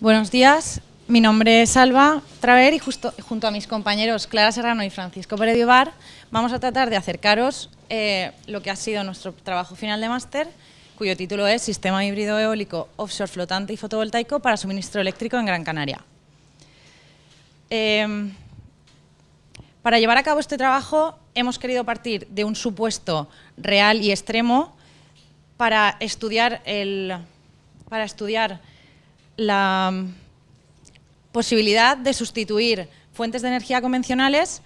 Buenos días, mi nombre es Alba Traver y junto a mis compañeros Clara Serrano y Francisco Pérez de Ovar vamos a tratar de acercaros lo que ha sido nuestro trabajo final de máster, cuyo título es Sistema híbrido eólico offshore flotante y fotovoltaico para suministro eléctrico en Gran Canaria. Para llevar a cabo este trabajo hemos querido partir de un supuesto real y extremo para estudiar la posibilidad de sustituir fuentes de energía convencionales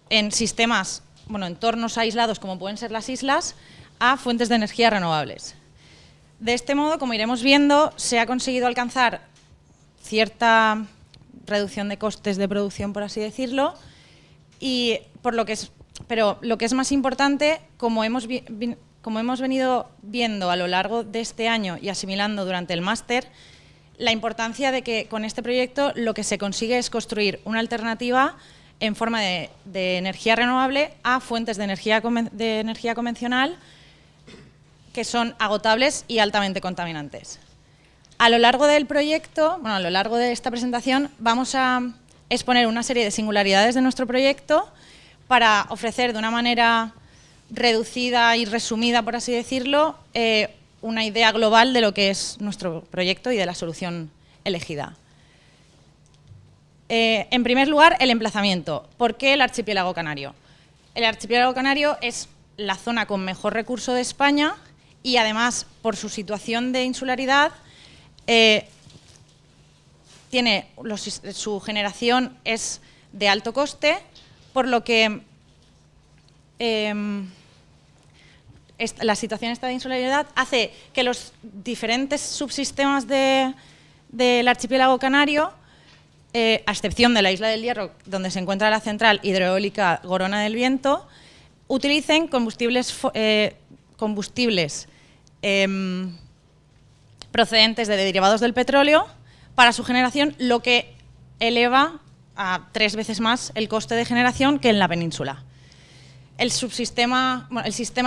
en sistemas, entornos aislados como pueden ser las islas, a fuentes de energía renovables. De este modo, como iremos viendo, se ha conseguido alcanzar cierta reducción de costes de producción, por así decirlo, pero lo que es más importante, como hemos venido viendo a lo largo de este año y asimilando durante el máster, la importancia de que con este proyecto lo que se consigue es construir una alternativa en forma de energía renovable a fuentes de energía convencional que son agotables y altamente contaminantes. A lo largo del proyecto, a lo largo de esta presentación, vamos a exponer una serie de singularidades de nuestro proyecto para ofrecer de una manera reducida y resumida, por así decirlo, una idea global de lo que es nuestro proyecto y de la solución elegida. En primer lugar, el emplazamiento. ¿Por qué el archipiélago canario? El archipiélago canario es la zona con mejor recurso de España y además, por su situación de insularidad, su generación es de alto coste, por lo que la situación esta de insularidad hace que los diferentes subsistemas del archipiélago canario, a excepción de la isla del Hierro, donde se encuentra la central hidroeólica Gorona del Viento, utilicen combustibles procedentes de derivados del petróleo para su generación, lo que eleva a 3 veces más el coste de generación que en la península. El sistema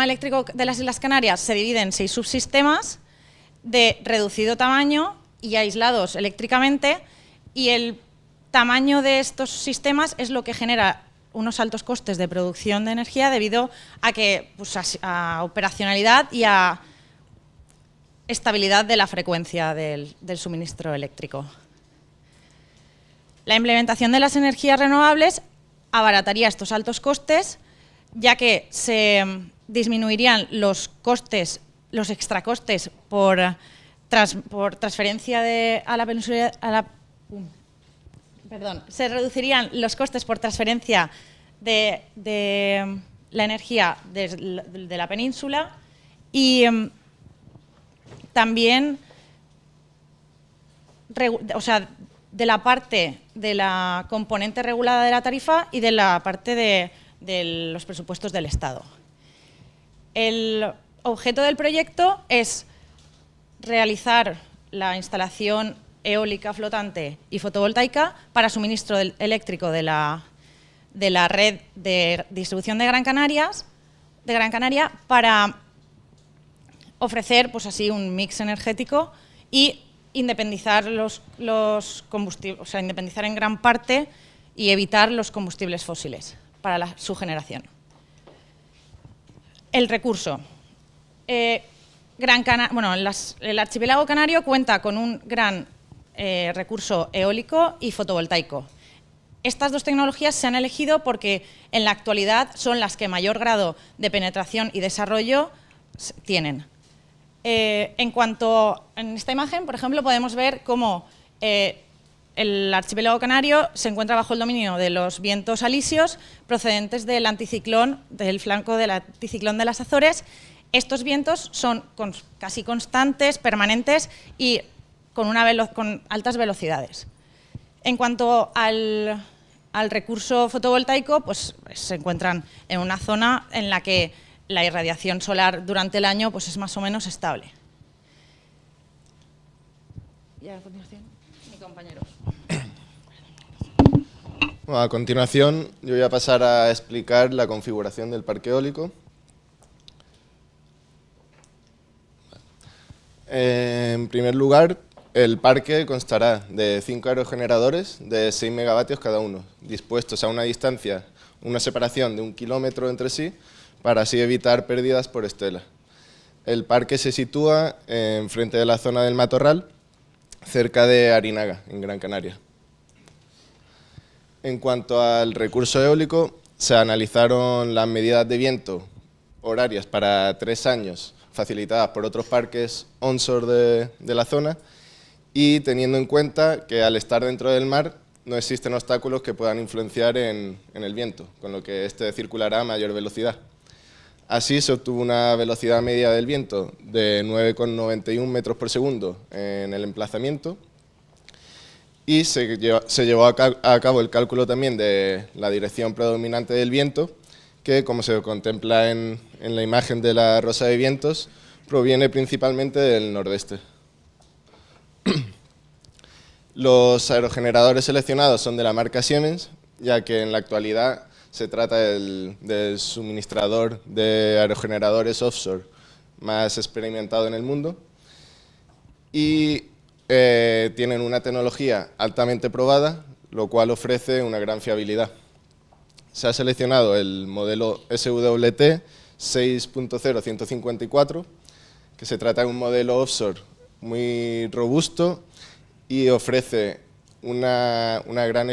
eléctrico de las Islas Canarias se divide en 6 subsistemas de reducido tamaño y aislados eléctricamente, y el tamaño de estos sistemas es lo que genera unos altos costes de producción de energía debido a operacionalidad y a estabilidad de la frecuencia del suministro eléctrico. La implementación de las energías renovables abarataría estos altos costes, ya que se disminuirían los extracostes por transferencia a la península, se reducirían los costes por transferencia de la energía de la península y también de la parte de la componente regulada de la tarifa y de la parte de los presupuestos del Estado. El objeto del proyecto es realizar la instalación eólica flotante y fotovoltaica para suministro eléctrico de la red de distribución de Gran Canaria para ofrecer un mix energético y independizar los combustibles, independizar en gran parte y evitar los combustibles fósiles para su generación. El recurso. El archipiélago canario cuenta con un gran recurso eólico y fotovoltaico. Estas dos tecnologías se han elegido porque en la actualidad son las que mayor grado de penetración y desarrollo tienen. En esta imagen, por ejemplo, podemos ver cómo el archipiélago canario se encuentra bajo el dominio de los vientos alisios procedentes del anticiclón, del flanco del anticiclón de las Azores. Estos vientos son casi constantes, permanentes y con altas velocidades. En cuanto al recurso fotovoltaico, pues se encuentran en una zona en la que la irradiación solar durante el año es más o menos estable. Y a continuación, mi compañero. Bueno, a continuación, yo voy a pasar a explicar la configuración del parque eólico. En primer lugar, El parque constará de 5 aerogeneradores de 6 megavatios cada uno, dispuestos a una distancia, una separación de 1 kilómetro entre sí, para así evitar pérdidas por estela. El parque se sitúa enfrente de la zona del Matorral, cerca de Arinaga, en Gran Canaria. En cuanto al recurso eólico, se analizaron las medidas de viento horarias para 3 años, facilitadas por otros parques onshore de la zona, y teniendo en cuenta que al estar dentro del mar no existen obstáculos que puedan influenciar en el viento, con lo que éste circulará a mayor velocidad. Así se obtuvo una velocidad media del viento de 9,91 metros por segundo en el emplazamiento, y se llevó a cabo el cálculo también de la dirección predominante del viento, que, como se contempla en la imagen de la rosa de vientos, proviene principalmente del nordeste. Los aerogeneradores seleccionados son de la marca Siemens, ya que en la actualidad se trata del suministrador de aerogeneradores offshore más experimentado en el mundo, y tienen una tecnología altamente probada, lo cual ofrece una gran fiabilidad. Se ha seleccionado el modelo SWT 6.0-154, que se trata de un modelo offshore muy robusto y ofrece una gran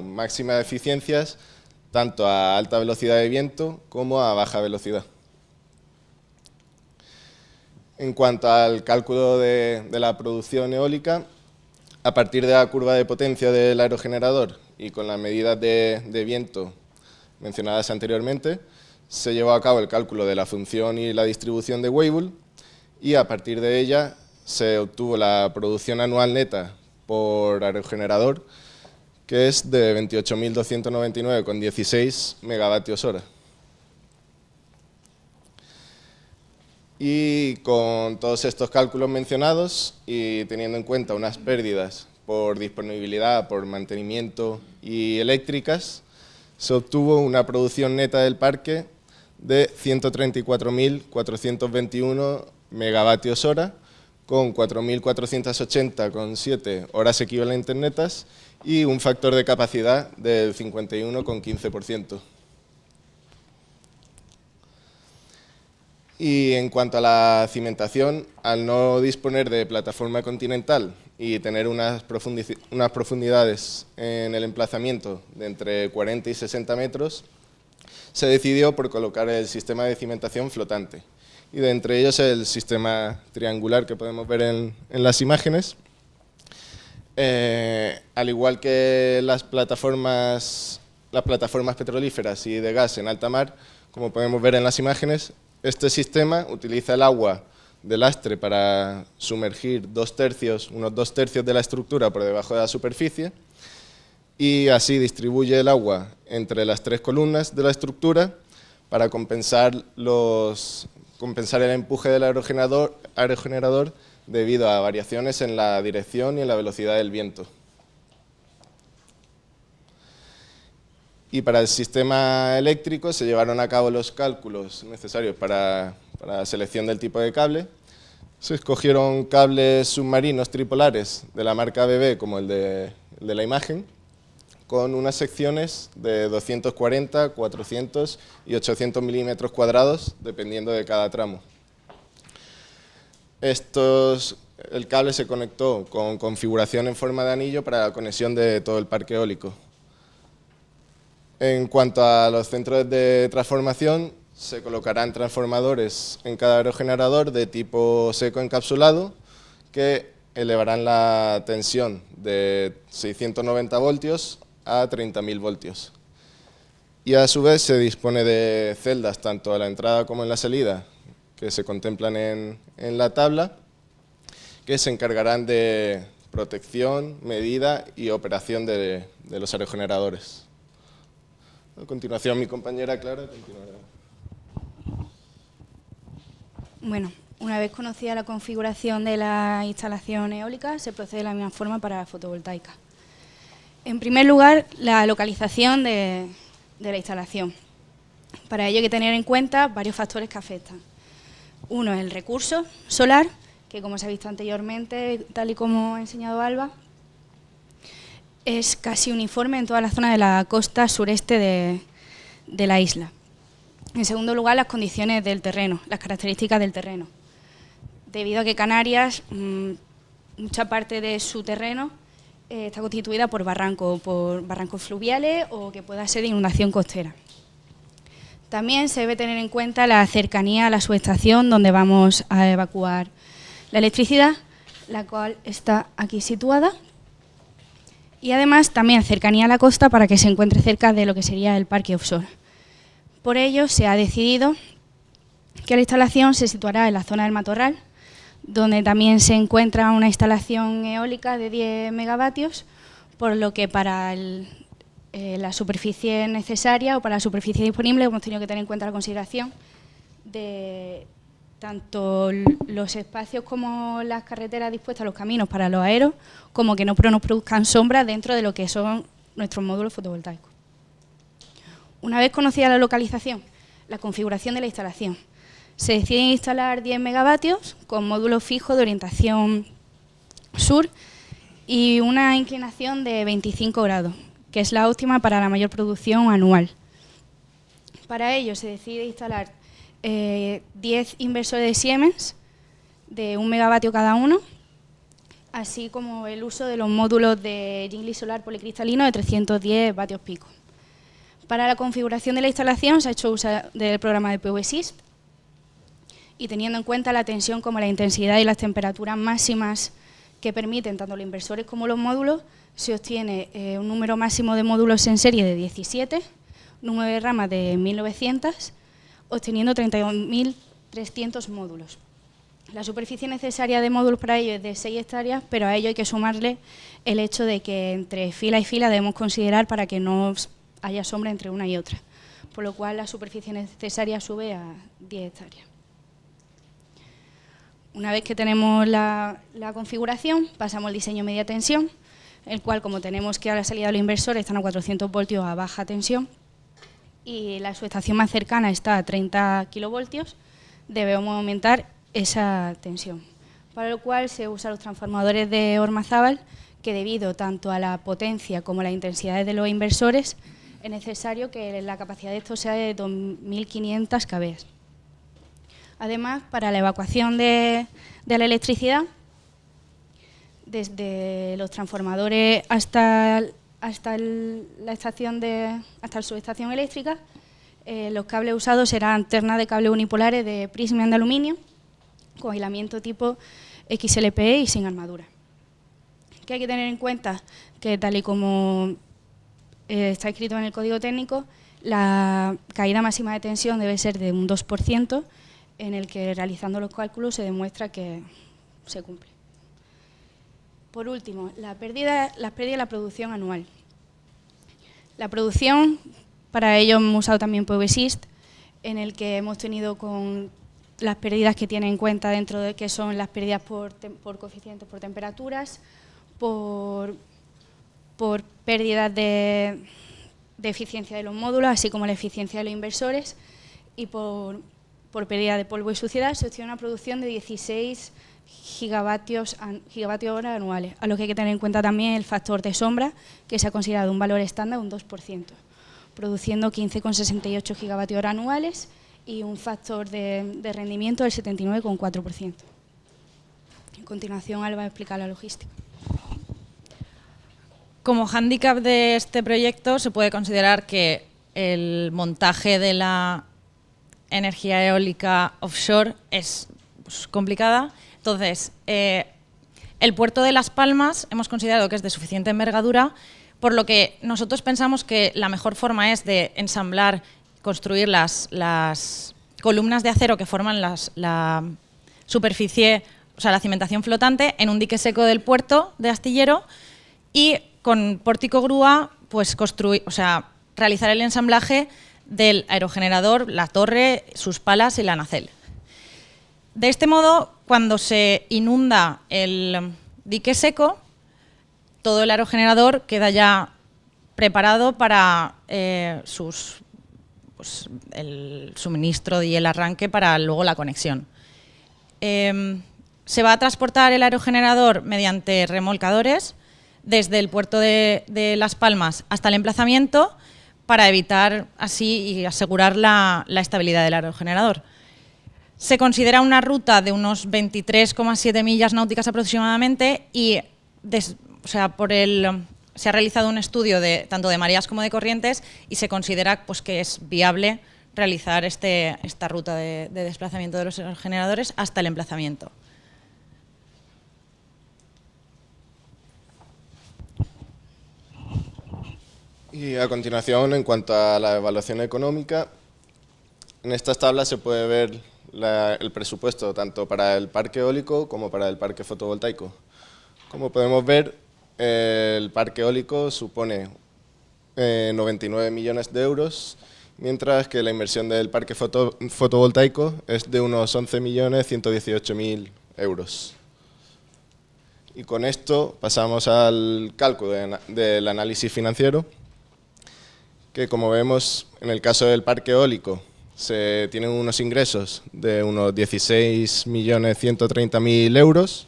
máxima de eficiencias tanto a alta velocidad de viento como a baja velocidad. En cuanto al cálculo de la producción eólica, a partir de la curva de potencia del aerogenerador y con las medidas de viento mencionadas anteriormente, se llevó a cabo el cálculo de la función y la distribución de Weibull, y a partir de ella se obtuvo la producción anual neta por aerogenerador, que es de 28.299,16 megavatios hora. Y con todos estos cálculos mencionados y teniendo en cuenta unas pérdidas por disponibilidad, por mantenimiento y eléctricas, se obtuvo una producción neta del parque de 134.421 megavatios hora, con 4.480,7 horas equivalentes netas y un factor de capacidad del 51,15%. Y en cuanto a la cimentación, al no disponer de plataforma continental y tener unas profundidades en el emplazamiento de entre 40 y 60 metros, se decidió por colocar el sistema de cimentación flotante. Y de entre ellos el sistema triangular que podemos ver en las imágenes. Al igual que las plataformas petrolíferas y de gas en alta mar, como podemos ver en las imágenes, este sistema utiliza el agua de lastre para sumergir unos 2/3 de la estructura por debajo de la superficie, y así distribuye el agua entre las 3 columnas de la estructura para compensar el empuje del aerogenerador debido a variaciones en la dirección y en la velocidad del viento. Y para el sistema eléctrico se llevaron a cabo los cálculos necesarios para la selección del tipo de cable. Se escogieron cables submarinos tripolares de la marca ABB, como el de la imagen, con unas secciones de 240, 400 y 800 milímetros cuadrados, dependiendo de cada tramo. El cable se conectó con configuración en forma de anillo para la conexión de todo el parque eólico. En cuanto a los centros de transformación, se colocarán transformadores en cada aerogenerador de tipo seco encapsulado que elevarán la tensión de 690 voltios a 30.000 voltios. Y a su vez se dispone de celdas tanto a la entrada como en la salida, que se contemplan en la tabla, que se encargarán de protección, medida y operación de los aerogeneradores. A continuación, mi compañera Clara continuará. Bueno, una vez conocida la configuración de la instalación eólica, se procede de la misma forma para la fotovoltaica. En primer lugar, la localización de la instalación. Para ello hay que tener en cuenta varios factores que afectan. Uno es el recurso solar que como se ha visto anteriormente, tal y como ha enseñado Alba, es casi uniforme en toda la zona de la costa sureste de la isla. En segundo lugar, las condiciones del terreno, las características del terreno. Debido a que Canarias, mucha parte de su terreno está constituida por barrancos fluviales o que pueda ser de inundación costera. También se debe tener en cuenta la cercanía a la subestación donde vamos a evacuar la electricidad, la cual está aquí situada. Y además también cercanía a la costa para que se encuentre cerca de lo que sería el parque offshore. Por ello se ha decidido que la instalación se situará en la zona del matorral, donde también se encuentra una instalación eólica de 10 megavatios, por lo que para la superficie necesaria o para la superficie disponible hemos tenido que tener en cuenta la consideración de tanto los espacios como las carreteras dispuestas, los caminos para los aeros, como que no nos produzcan sombras dentro de lo que son nuestros módulos fotovoltaicos. Una vez conocida la localización, la configuración de la instalación, se decide instalar 10 megavatios con módulo fijo de orientación sur y una inclinación de 25 grados, que es la óptima para la mayor producción anual. Para ello se decide instalar 10 inversores de Siemens de 1 megavatio cada uno, así como el uso de los módulos de Jingli solar policristalino de 310 vatios pico. Para la configuración de la instalación se ha hecho uso del programa de PV-SYST y teniendo en cuenta la tensión como la intensidad y las temperaturas máximas que permiten tanto los inversores como los módulos, se obtiene un número máximo de módulos en serie de 17, número de ramas de 1900, obteniendo 32.300 módulos. La superficie necesaria de módulos para ello es de 6 hectáreas, pero a ello hay que sumarle el hecho de que entre fila y fila debemos considerar para que no haya sombra entre una y otra, por lo cual la superficie necesaria sube a 10 hectáreas. Una vez que tenemos la configuración, pasamos al diseño media tensión, el cual, como tenemos que a la salida de los inversores están a 400 voltios a baja tensión y la subestación más cercana está a 30 kilovoltios, debemos aumentar esa tensión, para lo cual se usan los transformadores de Ormazábal, que debido tanto a la potencia como a las intensidades de los inversores, es necesario que la capacidad de estos sea de 2.500 kV. Además, para la evacuación de la electricidad, desde los transformadores hasta la subestación eléctrica, los cables usados serán ternas de cable unipolares de Prysmian de aluminio, con aislamiento tipo XLPE y sin armadura. ¿Qué hay que tener en cuenta? Que tal y como está escrito en el código técnico, la caída máxima de tensión debe ser de un 2%, en el que realizando los cálculos se demuestra que se cumple. Por último, las pérdidas de la producción anual. La producción, para ello hemos usado también PV-SYST, en el que hemos tenido con las pérdidas que tiene en cuenta dentro de que son las pérdidas por coeficientes, por temperaturas, por pérdidas de eficiencia de los módulos, así como la eficiencia de los inversores, y por pérdida de polvo y suciedad, se obtiene una producción de 16 gigavatios hora anuales, a lo que hay que tener en cuenta también el factor de sombra, que se ha considerado un valor estándar, un 2%, produciendo 15,68 gigavatios hora anuales y un factor de rendimiento del 79,4%. A continuación, Alba va a explicar la logística. Como hándicap de este proyecto se puede considerar que el montaje de la energía eólica offshore es complicada. Entonces, el puerto de Las Palmas hemos considerado que es de suficiente envergadura, por lo que nosotros pensamos que la mejor forma es de ensamblar, construir las columnas de acero que forman la superficie, o sea, la cimentación flotante en un dique seco del puerto de Astillero y con pórtico grúa, pues realizar el ensamblaje del aerogenerador, la torre, sus palas y la nacelle. De este modo, cuando se inunda el dique seco, todo el aerogenerador queda ya preparado para el suministro y el arranque para luego la conexión. se va a transportar el aerogenerador mediante remolcadores desde el puerto de Las Palmas hasta el emplazamiento para evitar así y asegurar la estabilidad del aerogenerador. Se considera una ruta de unos 23,7 millas náuticas aproximadamente y se ha realizado un estudio tanto de mareas como de corrientes y se considera pues, que es viable realizar esta ruta de desplazamiento de los aerogeneradores hasta el emplazamiento. Y a continuación, en cuanto a la evaluación económica, en estas tablas se puede ver el presupuesto tanto para el parque eólico como para el parque fotovoltaico. Como podemos ver, el parque eólico supone 99 millones de euros, mientras que la inversión del parque fotovoltaico es de unos 11.118.000 euros. Y con esto pasamos al cálculo del análisis financiero, que como vemos en el caso del parque eólico se tienen unos ingresos de unos 16.130.000 euros,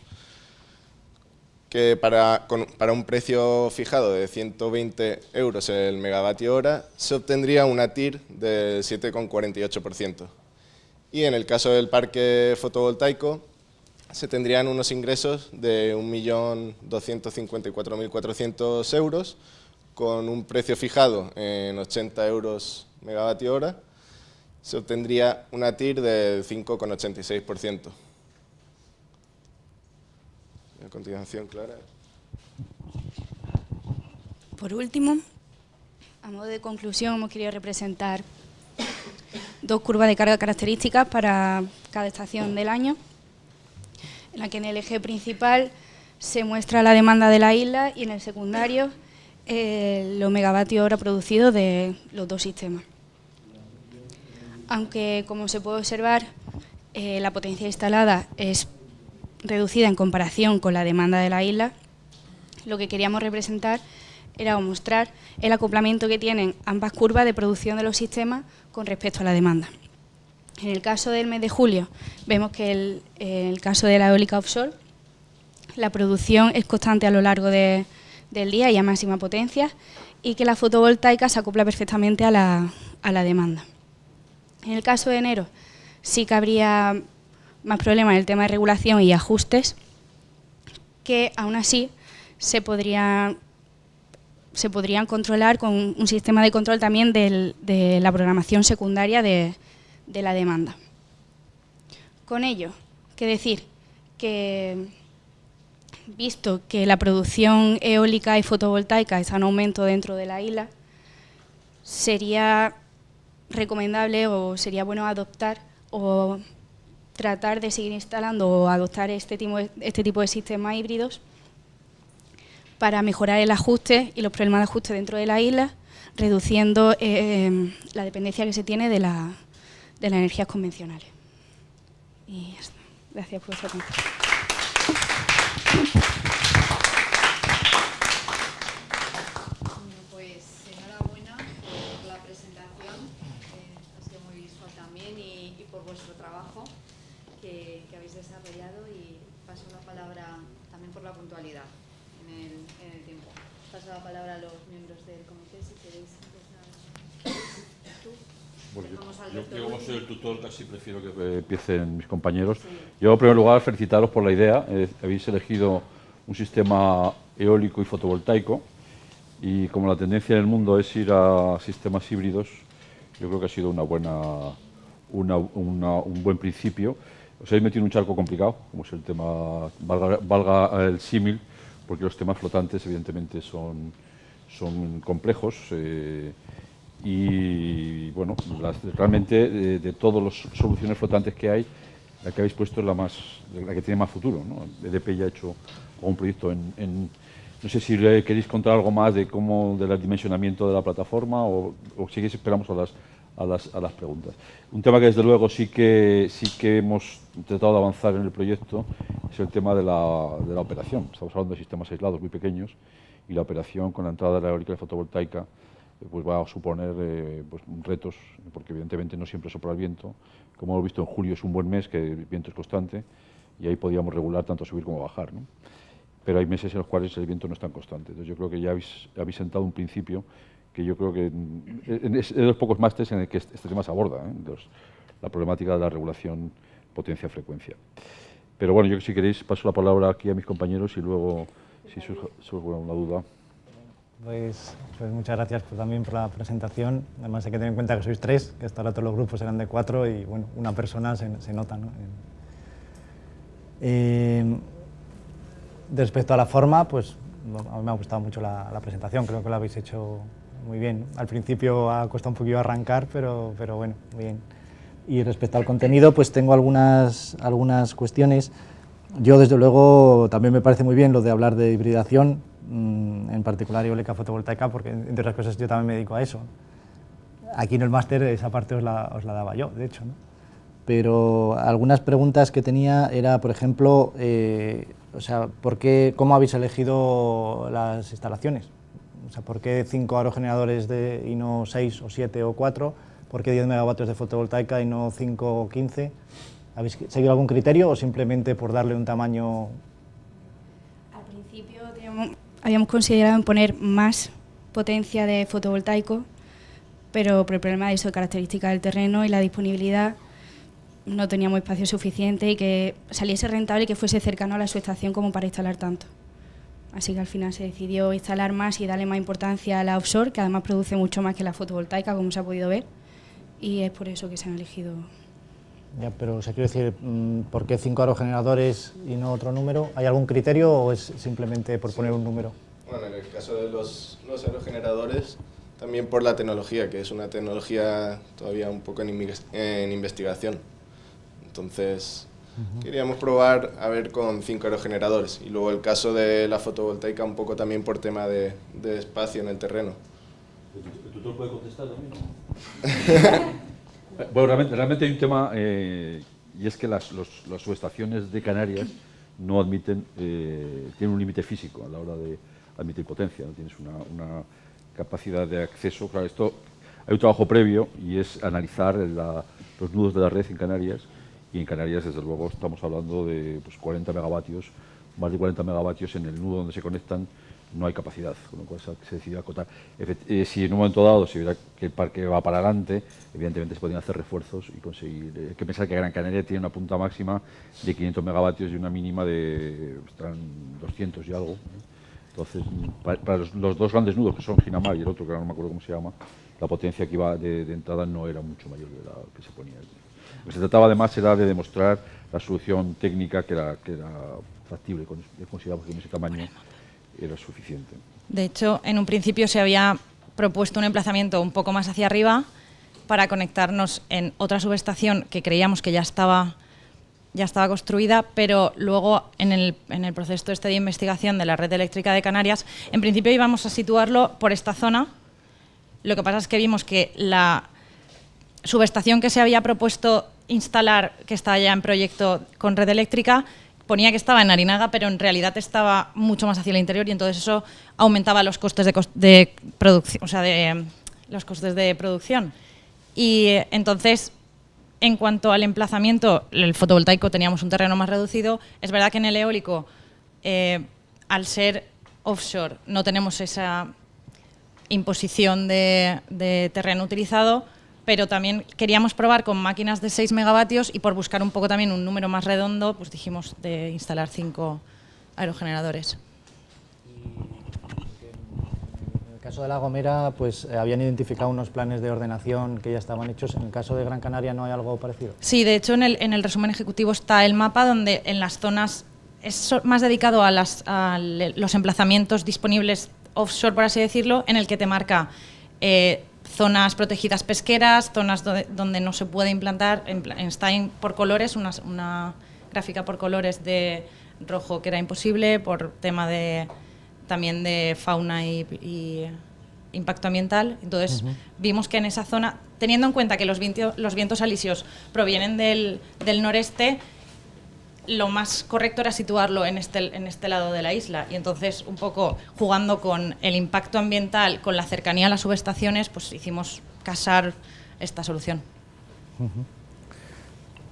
que para un precio fijado de 120 euros el megavatio hora se obtendría una TIR del 7,48%. Y en el caso del parque fotovoltaico se tendrían unos ingresos de 1.254.400 euros, con un precio fijado en 80 euros megavatio hora, se obtendría una TIR del 5,86%. A continuación, Clara. Por último, a modo de conclusión, hemos querido representar dos curvas de carga características para cada estación del año, en la que en el eje principal se muestra la demanda de la isla y en el secundario los megavatios hora producidos de los dos sistemas. Aunque, como se puede observar, la potencia instalada es reducida en comparación con la demanda de la isla, lo que queríamos representar era mostrar el acoplamiento que tienen ambas curvas de producción de los sistemas con respecto a la demanda. En el caso del mes de julio, vemos que en el caso de la eólica offshore, la producción es constante a lo largo del día y a máxima potencia, y que la fotovoltaica se acopla perfectamente a la demanda. En el caso de enero sí que habría más problemas en el tema de regulación y ajustes, que aún así se podrían controlar con un sistema de control también de la programación secundaria de la demanda. Con ello, ¿qué decir? Que visto que la producción eólica y fotovoltaica está en aumento dentro de la isla, sería recomendable o sería bueno adoptar o tratar de seguir instalando o adoptar este tipo de sistemas híbridos para mejorar el ajuste y los problemas de ajuste dentro de la isla, reduciendo la dependencia que se tiene de las energías convencionales. Y ya está. Gracias por vuestra atención. Pues enhorabuena por la presentación, ha sido muy visual también, y por vuestro trabajo que habéis desarrollado, y paso la palabra también por la puntualidad en el tiempo. Paso la palabra a los miembros del comité, si queréis empezar. ¿Tú? Bueno, yo como soy el tutor, casi prefiero que empiecen mis compañeros. Sí. Yo, en primer lugar, felicitaros por la idea. Habéis elegido un sistema eólico y fotovoltaico, y como la tendencia en el mundo es ir a sistemas híbridos, yo creo que ha sido un buen principio. Os habéis metido en un charco complicado, como es el tema, valga el símil, porque los temas flotantes evidentemente son complejos. Y bueno, realmente de todas las soluciones flotantes que hay, la que habéis puesto es la que tiene más futuro, ¿no? EDP ya ha hecho un proyecto no sé si queréis contar algo más del dimensionamiento de la plataforma, o si esperamos a las preguntas. Un tema que desde luego sí que hemos tratado de avanzar en el proyecto es el tema de la operación. Estamos hablando de sistemas aislados muy pequeños, y la operación con la entrada de la eólica y fotovoltaica pues va a suponer retos, porque evidentemente no siempre sopla el viento. Como hemos visto, en julio es un buen mes, que el viento es constante, y ahí podíamos regular tanto subir como bajar, ¿no? Pero hay meses en los cuales el viento no es tan constante. Entonces yo creo que ya habéis sentado un principio que yo creo que es de los pocos másteres en el que este tema se aborda, ¿eh? La problemática de la regulación potencia-frecuencia. Pero bueno, yo si queréis paso la palabra aquí a mis compañeros y luego si surge una duda. Pues muchas gracias también por la presentación. Además hay que tener en cuenta que sois 3, que hasta ahora todos los grupos eran de 4 y bueno, una persona se nota, ¿no? Respecto a la forma, pues a mí me ha gustado mucho la presentación, creo que lo habéis hecho muy bien. Al principio ha costado un poquillo arrancar, pero bueno, muy bien. Y respecto al contenido, pues tengo algunas cuestiones. Yo, desde luego, también me parece muy bien lo de hablar de hibridación, en particular eólica fotovoltaica, porque, entre otras cosas, yo también me dedico a eso. Aquí en el máster esa parte os la daba yo, de hecho, ¿no? Pero algunas preguntas que tenía era, por ejemplo, o sea, ¿cómo habéis elegido las instalaciones? O sea, ¿por qué 5 aerogeneradores y no 6 o 7 o 4? ¿Por qué 10 megavatios de fotovoltaica y no 5 o 15? ¿Habéis seguido algún criterio o simplemente por darle un tamaño? Al principio habíamos considerado en poner más potencia de fotovoltaico, pero por el problema de eso, de características del terreno y la disponibilidad, no teníamos espacio suficiente y que saliese rentable y que fuese cercano a la subestación como para instalar tanto. Así que al final se decidió instalar más y darle más importancia a la offshore, que además produce mucho más que la fotovoltaica, como se ha podido ver, y es por eso que se han elegido. Ya, pero o sea, quiero decir, ¿por qué 5 aerogeneradores y no otro número? ¿Hay algún criterio o es simplemente por poner un número? Bueno, en el caso de los aerogeneradores, también por la tecnología, que es una tecnología todavía un poco en investigación. Entonces, queríamos probar a ver con 5 aerogeneradores. Y luego el caso de la fotovoltaica un poco también por tema de espacio en el terreno. ¿El tutor puede contestar también? Bueno, realmente hay un tema, y es que las subestaciones de Canarias no admiten, tienen un límite físico a la hora de admitir potencia, ¿no? Tienes una capacidad de acceso. Claro, hay un trabajo previo y es analizar los nudos de la red en Canarias, y en Canarias, desde luego, estamos hablando de 40 megavatios, más de 40 megavatios en el nudo donde se conectan, no hay capacidad, con lo cual se decidió acotar. Si en un momento dado se viera que el parque va para adelante, evidentemente se podrían hacer refuerzos y conseguir. Hay que pensar que Gran Canaria tiene una punta máxima de 500 megavatios y una mínima de 200 y algo. Entonces, para los dos grandes nudos, que son Ginamar y el otro, que ahora no me acuerdo cómo se llama, la potencia que iba de entrada no era mucho mayor de la que se ponía. Lo que se trataba además era de demostrar la solución técnica que era factible, consideramos que con ese tamaño era suficiente. De hecho, en un principio se había propuesto un emplazamiento un poco más hacia arriba para conectarnos en otra subestación que creíamos que ya estaba construida, pero luego en el proceso de investigación de la red eléctrica de Canarias, en principio íbamos a situarlo por esta zona. Lo que pasa es que vimos que la subestación que se había propuesto instalar, que está ya en proyecto con red eléctrica, ponía que estaba en Arinaga, pero en realidad estaba mucho más hacia el interior y entonces eso aumentaba los costes de producción, o sea, los costes de producción. Y entonces, en cuanto al emplazamiento, el fotovoltaico teníamos un terreno más reducido. Es verdad que en el eólico, al ser offshore, no tenemos esa imposición de terreno utilizado, pero también queríamos probar con máquinas de 6 megavatios y por buscar un poco también un número más redondo, pues dijimos de instalar 5 aerogeneradores. En el caso de La Gomera, pues habían identificado unos planes de ordenación que ya estaban hechos. En el caso de Gran Canaria, ¿no hay algo parecido? Sí, de hecho en el resumen ejecutivo está el mapa donde en las zonas es más dedicado a los emplazamientos disponibles offshore, por así decirlo, en el que te marca zonas protegidas pesqueras, zonas donde no se puede implantar, está por colores, una gráfica por colores de rojo que era imposible por tema también de fauna y impacto ambiental. Entonces vimos que en esa zona, teniendo en cuenta que los vientos alisios provienen del noreste, lo más correcto era situarlo en este lado de la isla, y entonces un poco jugando con el impacto ambiental, con la cercanía a las subestaciones, pues hicimos casar esta solución.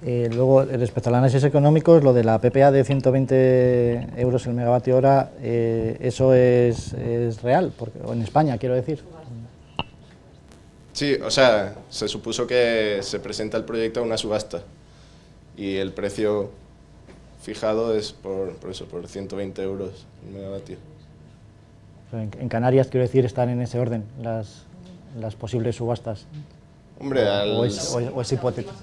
Luego, respecto al análisis económico, lo de la PPA de 120 euros el megavatio hora, ¿eso es real? O en España, quiero decir. Sí, o sea, se supuso que se presenta el proyecto a una subasta y el precio fijado es por 120 euros el megavatio. En Canarias, quiero decir, están en ese orden las posibles subastas. Hombre, o es hipotético.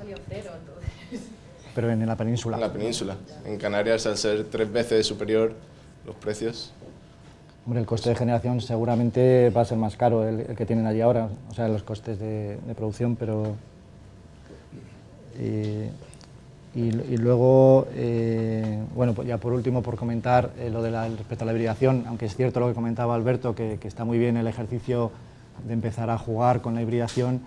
Pero en la península. En la península. En Canarias, al ser 3 veces superior los precios. Hombre, el coste de generación seguramente va a ser más caro el que tienen allí ahora, o sea, los costes de producción, pero... Y luego, bueno, pues ya por último, por comentar lo de respecto a la hibridación, aunque es cierto lo que comentaba Alberto, que está muy bien el ejercicio de empezar a jugar con la hibridación,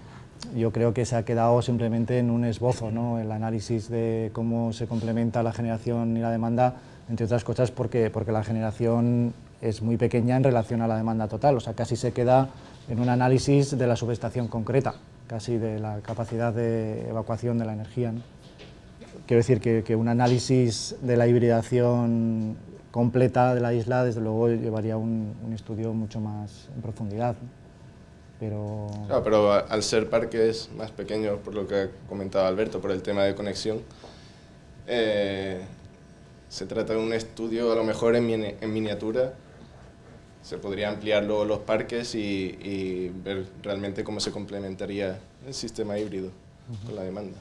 yo creo que se ha quedado simplemente en un esbozo, ¿no? El análisis de cómo se complementa la generación y la demanda, entre otras cosas porque la generación es muy pequeña en relación a la demanda total, o sea, casi se queda en un análisis de la subestación concreta, casi de la capacidad de evacuación de la energía, ¿no? Quiero decir que un análisis de la hibridación completa de la isla, desde luego, llevaría un estudio mucho más en profundidad, ¿no? Claro, pero al ser parques más pequeños, por lo que comentaba Alberto, por el tema de conexión, se trata de un estudio a lo mejor en miniatura. Se podría ampliar luego los parques y ver realmente cómo se complementaría el sistema híbrido con la demanda.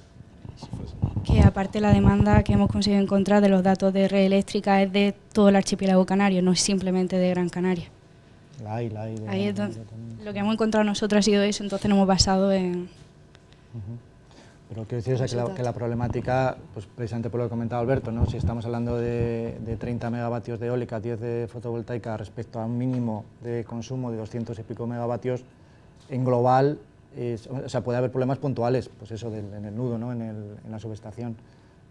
Que aparte la demanda que hemos conseguido encontrar de los datos de red eléctrica es de todo el archipiélago canario, no es simplemente de Gran Canaria. Ahí es donde, lo que hemos encontrado nosotros ha sido eso, entonces nos hemos basado en... Pero quiero decir, o sea, que la problemática, pues precisamente por lo que comentaba Alberto, ¿no? Si estamos hablando de 30 megavatios de eólica, 10 de fotovoltaica, respecto a un mínimo de consumo de 200 y pico megavatios, en global, o sea, puede haber problemas puntuales, pues eso, en el nudo, ¿no? en la subestación,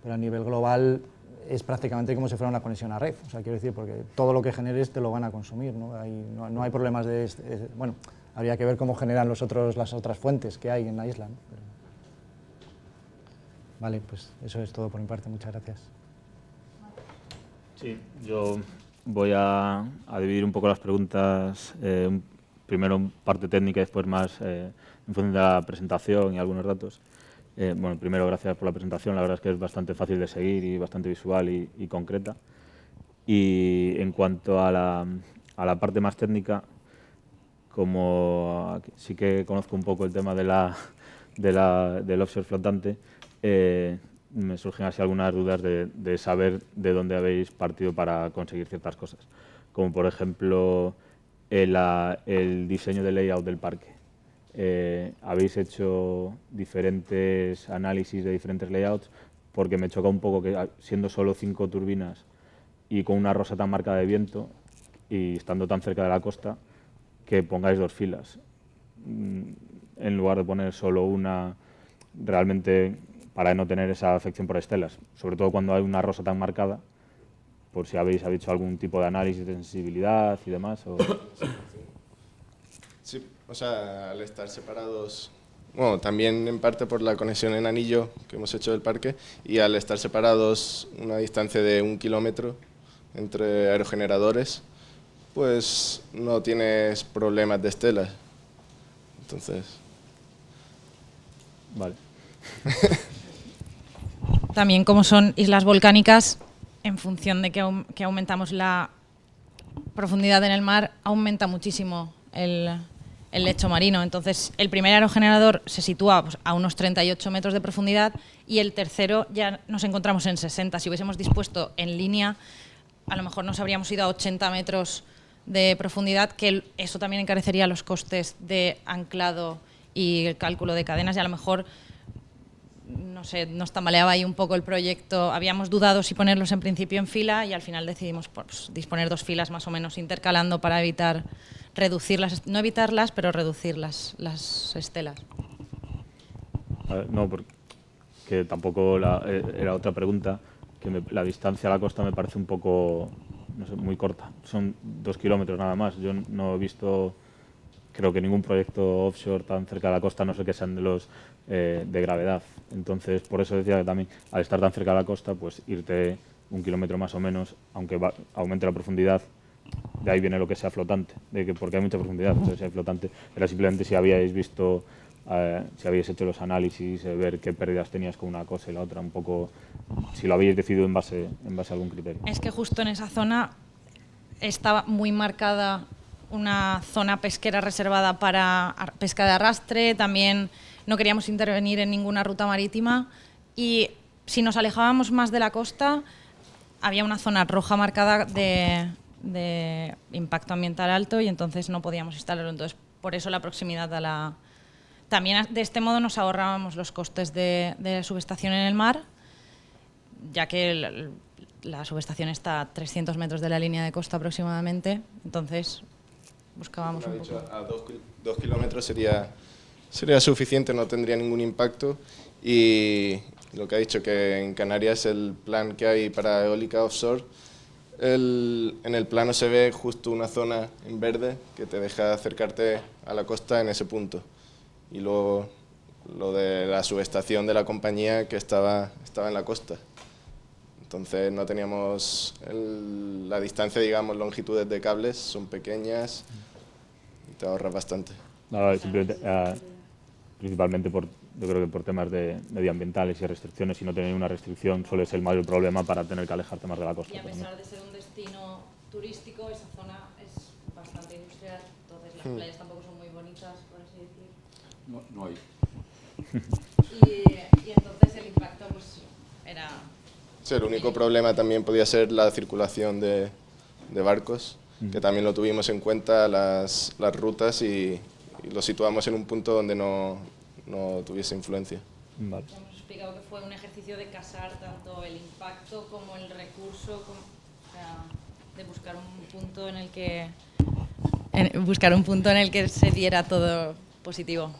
pero a nivel global es prácticamente como si fuera una conexión a red, o sea, quiero decir, porque todo lo que generes te lo van a consumir, ¿no? No hay problemas bueno, habría que ver cómo generan las otras fuentes que hay en la isla, ¿no? Vale, pues eso es todo por mi parte, muchas gracias. Sí, yo voy a dividir un poco las preguntas, primero en parte técnica y después más en función de la presentación y algunos datos. Bueno, primero, gracias por la presentación, la verdad es que es bastante fácil de seguir y bastante visual y concreta. Y en cuanto a la parte más técnica, como sí que conozco un poco el tema del offshore flotante, me surgen así algunas dudas de saber de dónde habéis partido para conseguir ciertas cosas, como por ejemplo el diseño de layout del parque. Habéis hecho diferentes análisis de diferentes layouts, porque me choca un poco que siendo solo 5 turbinas y con una rosa tan marcada de viento y estando tan cerca de la costa, que pongáis 2 filas en lugar de poner solo una, realmente para no tener esa afección por estelas, sobre todo cuando hay una rosa tan marcada, por si habéis hecho algún tipo de análisis de sensibilidad y demás. Sí, o sea, al estar separados, bueno, también en parte por la conexión en anillo que hemos hecho del parque, y al estar separados una distancia de 1 kilómetro entre aerogeneradores, pues no tienes problemas de estelas. Entonces... Vale. También, como son islas volcánicas, en función de que aumentamos la profundidad en el mar, aumenta muchísimo el lecho marino. Entonces, el primer aerogenerador se sitúa pues, a unos 38 metros de profundidad y el tercero ya nos encontramos en 60. Si hubiésemos dispuesto en línea, a lo mejor nos habríamos ido a 80 metros de profundidad, que eso también encarecería los costes de anclado y el cálculo de cadenas, y a lo mejor, no sé, nos tambaleaba ahí un poco el proyecto. Habíamos dudado si ponerlos en principio en fila y al final decidimos pues, disponer 2 filas más o menos intercalando para evitar reducirlas, no evitarlas, pero reducir las estelas. No, porque tampoco era otra pregunta, que la distancia a la costa me parece un poco, no sé, muy corta. Son 2 kilómetros nada más. Yo no he visto creo que ningún proyecto offshore tan cerca de la costa, no sé que sean de los de gravedad. Entonces, por eso decía que también, al estar tan cerca de la costa, pues irte 1 kilómetro más o menos, aunque aumente la profundidad, de ahí viene lo que sea flotante, porque hay mucha profundidad, entonces sea flotante. Era simplemente si habíais visto, si habíais hecho los análisis, ver qué pérdidas tenías con una cosa y la otra, un poco, si lo habéis decidido en base a algún criterio. Es que justo en esa zona estaba muy marcada una zona pesquera reservada para pesca de arrastre, también no queríamos intervenir en ninguna ruta marítima y si nos alejábamos más de la costa había una zona roja marcada de impacto ambiental alto y entonces no podíamos instalarlo. Entonces, por eso la proximidad a la... También de este modo nos ahorrábamos los costes de la subestación en el mar, ya que la subestación está a 300 metros de la línea de costa aproximadamente, entonces buscábamos un poco... A 2 kilómetros sería suficiente, no tendría ningún impacto. Y lo que ha dicho, que en Canarias el plan que hay para eólica offshore, en el plano se ve justo una zona en verde que te deja acercarte a la costa en ese punto. Y luego lo de la subestación de la compañía que estaba en la costa. Entonces no teníamos la distancia, digamos, longitudes de cables son pequeñas y te ahorras bastante. No, simplemente, principalmente yo creo que por temas de medioambientales y restricciones, si no tener una restricción suele ser el mayor problema para tener que alejarte más de la costa. Y a pesar de ser un destino turístico, esa zona es bastante industrial, entonces las playas tampoco son muy bonitas, por así decir. No hay. Y entonces el impacto pues era... Sí, el único problema también podía ser la circulación de barcos, que también lo tuvimos en cuenta las rutas y lo situamos en un punto donde no tuviese influencia. Vale. Hemos explicado que fue un ejercicio de casar tanto el impacto como el recurso, o sea, de buscar un punto en el que se diera todo positivo.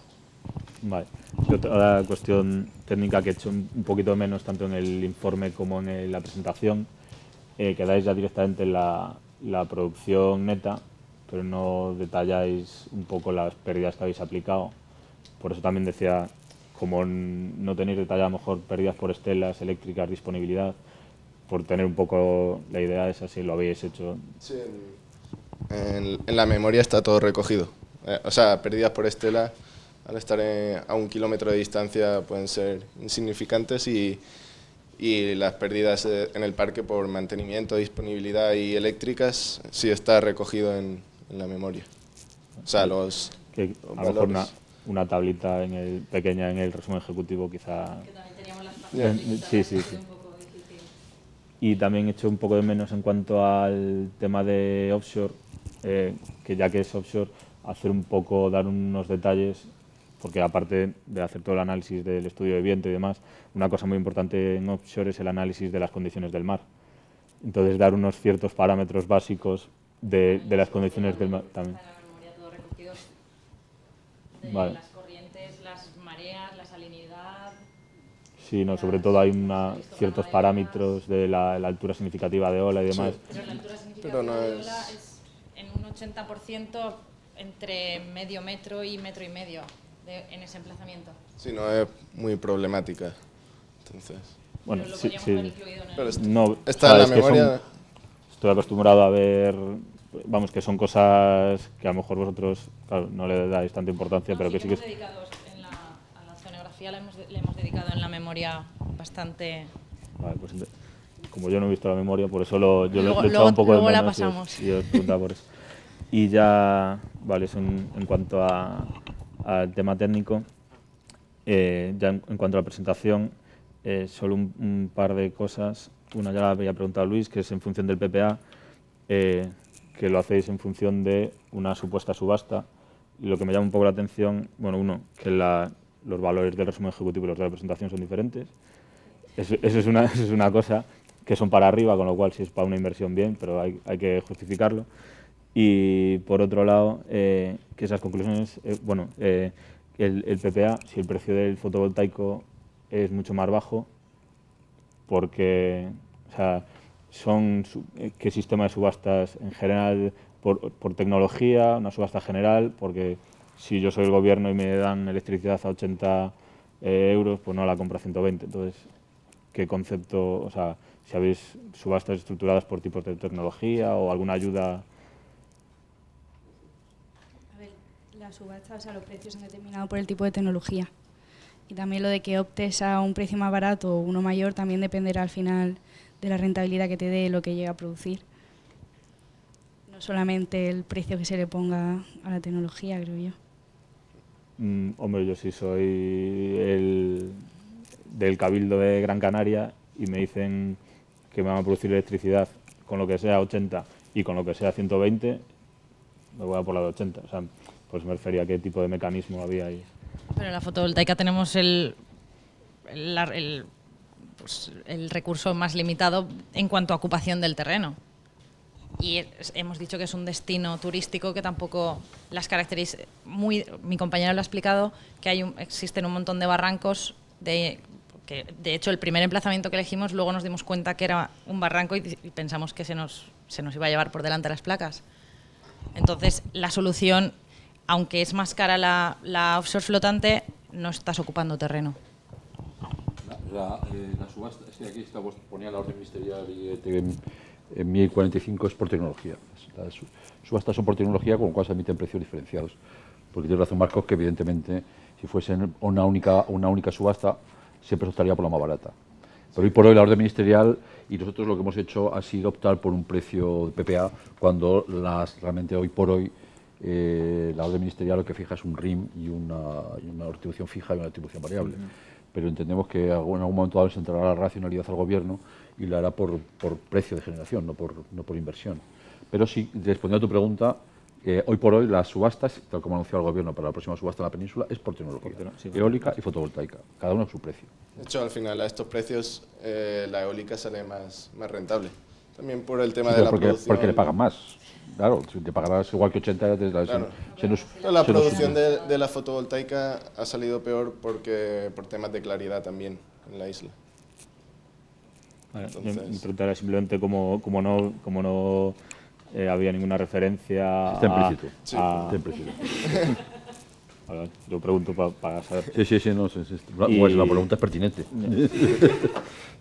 Vale. Y otra cuestión técnica que he hecho un poquito menos tanto en el informe como en la presentación, que dais ya directamente la producción neta, pero no detalláis un poco las pérdidas que habéis aplicado. Por eso también decía, como no tenéis detallado a lo mejor pérdidas por estelas, eléctricas, disponibilidad, por tener un poco la idea esa, si lo habéis hecho. Sí, en la memoria está todo recogido. O sea, pérdidas por estela, al estar a 1 kilómetro de distancia, pueden ser insignificantes y las pérdidas en el parque por mantenimiento, disponibilidad y eléctricas sí está recogido en la memoria. O sea, que a lo mejor una tablita pequeña en el resumen ejecutivo quizá... Que también teníamos las partes Sí. un poco difícil. Y también he hecho un poco de menos en cuanto al tema de offshore, que ya que es offshore, dar unos detalles, porque aparte de hacer todo el análisis del estudio de viento y demás, una cosa muy importante en offshore es el análisis de las condiciones del mar. Entonces, dar unos ciertos parámetros básicos de las condiciones del mar también. Está en la memoria todo recogido de Vale. las corrientes, las mareas, la salinidad. Sí, no, sobre todo hay ciertos parámetros de la altura significativa de ola y demás. Sí. Pero la altura significativa Pero no de es- ola es en un 80% entre medio metro y metro y medio en ese emplazamiento. Sí, no es muy problemática. Entonces, Bueno, Pero lo sí, podríamos haber sí. incluido en el... pero No, está en la sabes que memoria. estoy acostumbrado a ver, vamos, que son cosas que a lo mejor vosotros, claro, no le dais tanta importancia, No, pero que sí que hemos dedicado a la oceanografía le hemos dedicado en la memoria bastante... Vale, pues como yo no he visto la memoria, por eso yo Luego- le he echado un poco de luego la menos pasamos. y os preguntaba por eso. Y ya, vale, eso en cuanto al tema técnico. Ya en cuanto a la presentación, solo un par de cosas. Una ya la había preguntado Luis, que es en función del PPA, que lo hacéis en función de una supuesta subasta. Y lo que me llama un poco la atención, bueno, uno, que los valores del resumen ejecutivo y los de la presentación son diferentes. Eso es una cosa que son para arriba, con lo cual si es para una inversión bien, pero hay que justificarlo. Y por otro lado, que esas conclusiones, el PPA, si el precio del fotovoltaico es mucho más bajo, porque, o sea, ¿qué sistema de subastas en general por tecnología, una subasta general, porque si yo soy el gobierno y me dan electricidad a 80 euros, pues no la compro a 120. Entonces, ¿qué concepto, o sea, si habéis subastas estructuradas por tipos de tecnología o alguna ayuda? A ver, las subastas, o sea, los precios son determinados por el tipo de tecnología. Y también lo de que optes a un precio más barato o uno mayor también dependerá al final de la rentabilidad que te dé lo que llega a producir. No solamente el precio que se le ponga a la tecnología, creo yo. Hombre, yo sí soy del Cabildo de Gran Canaria y me dicen que me van a producir electricidad con lo que sea 80 y con lo que sea 120, me voy a por la de 80. O sea, pues me refería a qué tipo de mecanismo había ahí. Pero en la fotovoltaica tenemos el recurso más limitado en cuanto a ocupación del terreno. Y hemos dicho que es un destino turístico que tampoco las características... Mi compañero lo ha explicado, que existen un montón de barrancos, que de hecho el primer emplazamiento que elegimos luego nos dimos cuenta que era un barranco y pensamos que se nos iba a llevar por delante las placas. Entonces la solución, aunque es más cara la offshore flotante, no estás ocupando terreno. La subasta, es que aquí ponía la orden ministerial y en 1045 es por tecnología. Las subastas son por tecnología, con lo cual se emiten precios diferenciados. Porque tiene razón Marcos que evidentemente si fuese una única subasta siempre se optaría por la más barata. Pero hoy por hoy la orden ministerial y nosotros lo que hemos hecho ha sido optar por un precio de PPA cuando realmente hoy por hoy la orden ministerial lo que fija es un RIM y una retribución fija y una retribución variable. Pero entendemos que en algún momento dado se entrará la racionalidad al gobierno y la hará por precio de generación, no por inversión. Pero sí, respondiendo a tu pregunta, hoy por hoy las subastas, tal como ha anunciado el gobierno para la próxima subasta en la península, es por tecnología, eólica y fotovoltaica, cada uno a su precio. De hecho, al final, a estos precios, la eólica sale más rentable. También por el tema de la producción. Porque le pagan más. Claro, si te pagarás igual que 80, claro. La producción de la fotovoltaica ha salido peor por temas de claridad también en la isla. Entonces, mi pregunta era simplemente como no había ninguna referencia está implícito. Está implícito. Vale, yo pregunto para saber. Sí, no, pues la pregunta es pertinente.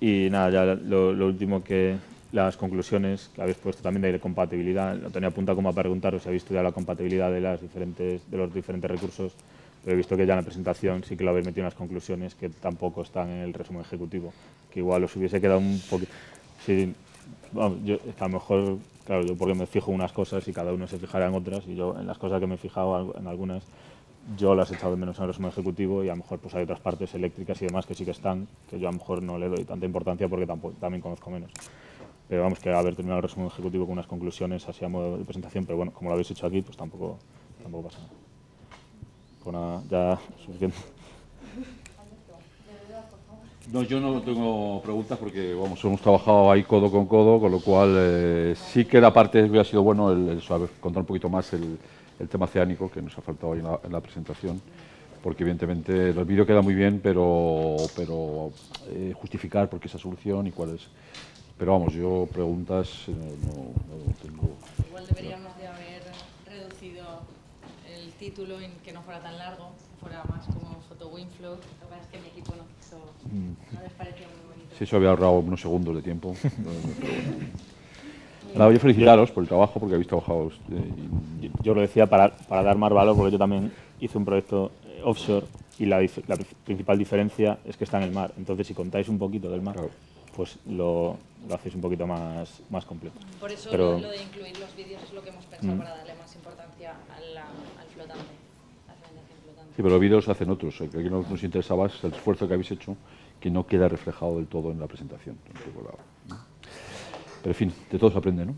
Y nada, ya lo último que las conclusiones que habéis puesto también de compatibilidad, lo tenía apuntado como a preguntaros si habéis estudiado la compatibilidad de los diferentes recursos, pero he visto que ya en la presentación sí que lo habéis metido en las conclusiones que tampoco están en el resumen ejecutivo, que igual os hubiese quedado un poquito... Sí, vamos, yo, a lo mejor, claro, yo porque me fijo en unas cosas y cada uno se fijará en otras, y yo en las cosas que me he fijado en algunas, yo las he echado de menos en el resumen ejecutivo y a lo mejor pues hay otras partes eléctricas y demás que sí que están, que yo a lo mejor no le doy tanta importancia porque también conozco menos. Pero vamos, que haber terminado el resumen ejecutivo con unas conclusiones así a modo de presentación, pero bueno, como lo habéis hecho aquí, pues tampoco pasa nada. Pues nada, ya suficiente. No, yo no tengo preguntas porque vamos, hemos trabajado ahí codo con codo, con lo cual sí que la parte hubiera sido bueno el saber contar un poquito más el tema oceánico que nos ha faltado ahí en la presentación, porque evidentemente el vídeo queda muy bien, pero justificar por qué esa solución y cuál es. Pero vamos, yo preguntas no tengo. Igual deberíamos de haber reducido el título en que no fuera tan largo, que fuera más como Photo Windflow. Lo que pasa es que mi equipo no les parecía muy bonito. Sí, eso había ahorrado unos segundos de tiempo. Nada, voy a felicitaros por el trabajo, porque habéis trabajado. Yo lo decía para dar más valor, porque yo también hice un proyecto offshore y la principal diferencia es que está en el mar. Entonces, si contáis un poquito del mar, claro, pues lo hacéis un poquito más completo. Por eso lo de incluir los vídeos es lo que hemos pensado para darle más importancia al flotante, a la generación flotante. Sí, pero los vídeos hacen otros. Que aquí nos interesaba el esfuerzo que habéis hecho, que no queda reflejado del todo en la presentación. Pero en fin, de todo se aprende, ¿no?